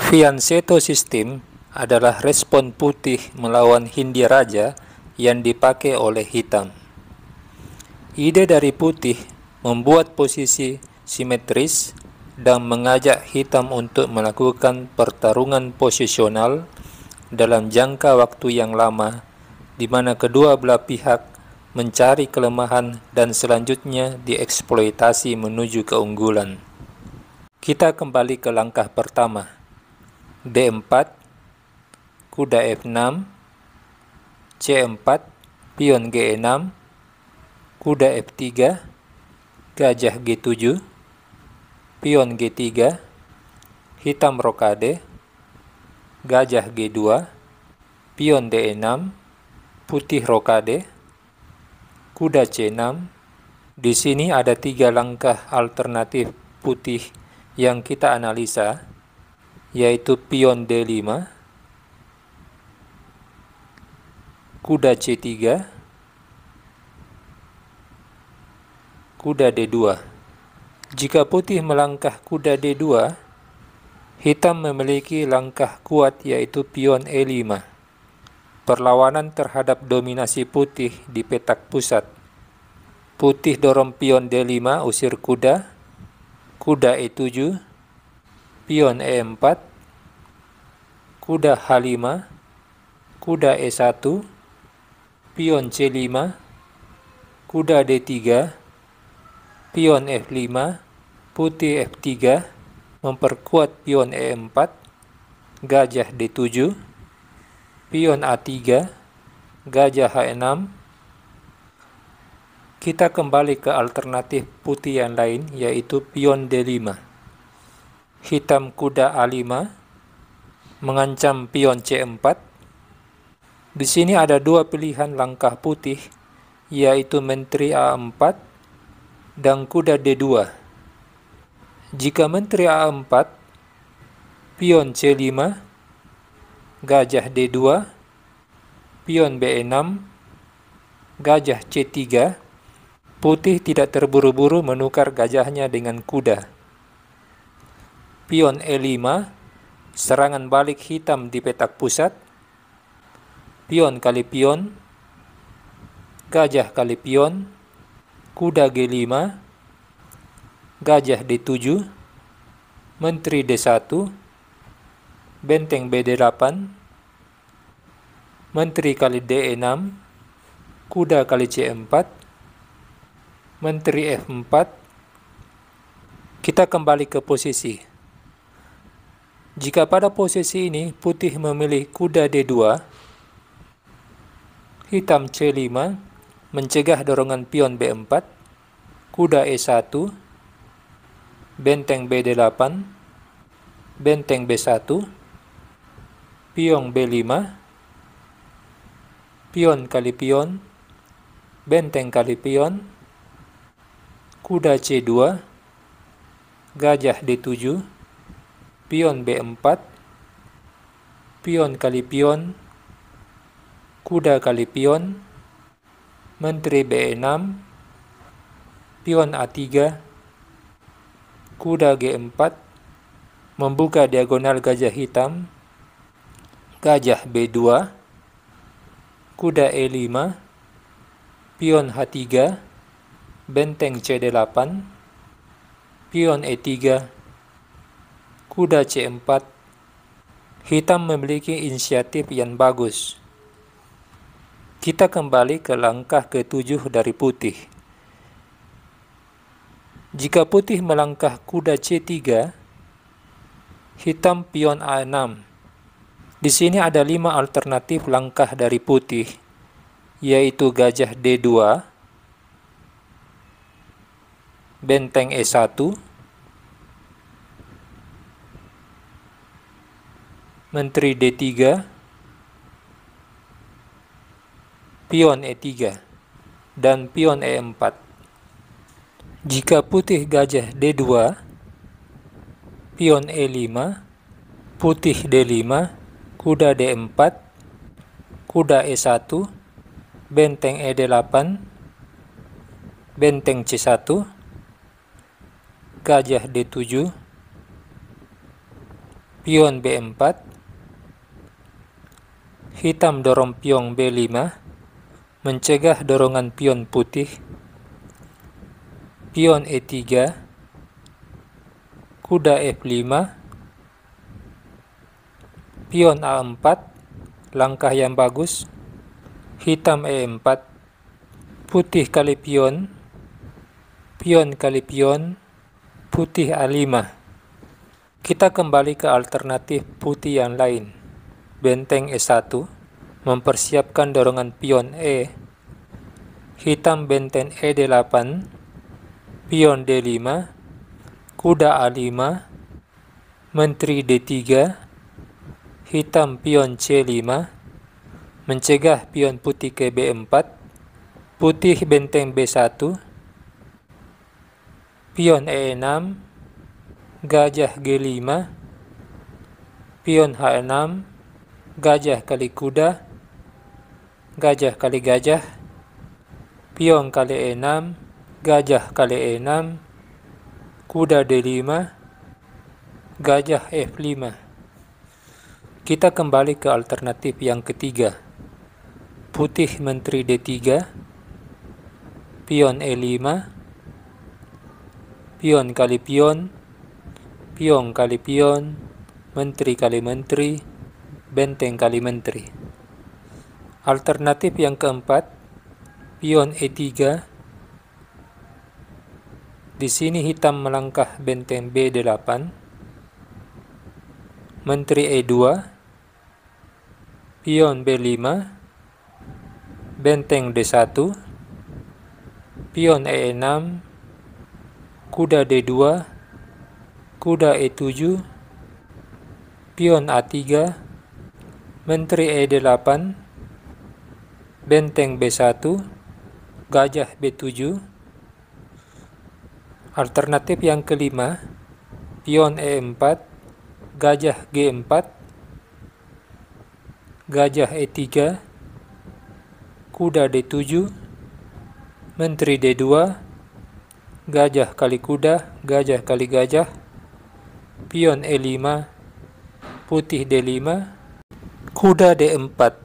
Fianchetto System adalah respon putih melawan Hindia Raja yang dipakai oleh hitam. Ide dari putih membuat posisi simetris dan mengajak hitam untuk melakukan pertarungan posisional dalam jangka waktu yang lama, di mana kedua belah pihak mencari kelemahan dan selanjutnya dieksploitasi menuju keunggulan. Kita kembali ke langkah pertama. D4, kuda F6, C4, pion G6, kuda F3, gajah G7, pion G3, hitam rokade, gajah G2, pion D6, putih rokade, kuda C6. Di sini ada 3 langkah alternatif putih yang kita analisa, yaitu pion D5, kuda C3, kuda D2. Jika putih melangkah kuda D2, hitam memiliki langkah kuat yaitu pion E5. Perlawanan terhadap dominasi putih di petak pusat. Putih dorong pion D5 usir kuda, kuda E7, pion E4, kuda H5, kuda E1, pion C5, kuda D3, pion F5, putih F3, memperkuat pion E4, gajah D7, pion A3, gajah H6. Kita kembali ke alternatif putih yang lain, yaitu pion D5. Hitam kuda A5 mengancam pion C4. Di sini ada 2 pilihan langkah putih, yaitu menteri A4 dan kuda D2. Jika menteri A4, pion C5, gajah D2, pion B6, gajah C3, putih tidak terburu-buru menukar gajahnya dengan kuda. Pion E5, serangan balik hitam di petak pusat, pion kali pion, gajah kali pion, kuda G5, gajah D7, menteri D1, benteng BD8, menteri kali D6, kuda kali C4, menteri F4. Kita kembali ke posisi. Jika pada posisi ini putih memilih kuda D2, hitam C5 mencegah dorongan pion B4, kuda E1, benteng BD8, benteng B1, pion B5, pion kali pion, benteng kali pion, kuda C2, gajah D7, pion B4, pion kali pion, kuda kali pion, menteri B6, pion A3, kuda G4, membuka diagonal gajah hitam, gajah B2, kuda E5, pion H3, benteng CD8, pion E3, kuda C4. Hitam memiliki inisiatif yang bagus. Kita kembali ke langkah ke-7 dari putih. Jika putih melangkah kuda C3, hitam pion A6. Di sini ada 5 alternatif langkah dari putih, yaitu gajah D2, benteng E1, menteri D3, pion E3, dan pion E4. Jika putih gajah D2, pion E5, putih D5, kuda D4, kuda E1, benteng E8, benteng C1, gajah D7, pion B4, hitam dorong pion B5, mencegah dorongan pion putih, pion E3, kuda F5, pion A4, langkah yang bagus, hitam E4, putih kali pion, pion kali pion, putih A5. Kita kembali ke alternatif putih yang lain. Benteng E1, mempersiapkan dorongan pion E, hitam benteng E8, pion D5, kuda A5, menteri D3, hitam pion C5, mencegah pion putih ke B4, putih benteng B1, pion E6, gajah G5, pion H6, gajah kali kuda, gajah kali gajah, pion kali E6, gajah kali E6, kuda D5, gajah F5. Kita kembali ke alternatif yang ketiga. Putih menteri D3, pion E5, pion kali pion, pion kali pion, menteri kali menteri, benteng kali menteri. Alternatif yang keempat, pion E3. Di sini hitam melangkah benteng B8, menteri E2, pion B5, benteng D1, pion E6, kuda D2, kuda E7, pion A3, menteri E8, benteng B1, gajah B7. Alternatif yang kelima, pion E4, gajah G4, gajah E3, kuda D7, menteri D2, gajah kali kuda, gajah kali gajah, pion E5, putih D5, kuda D4.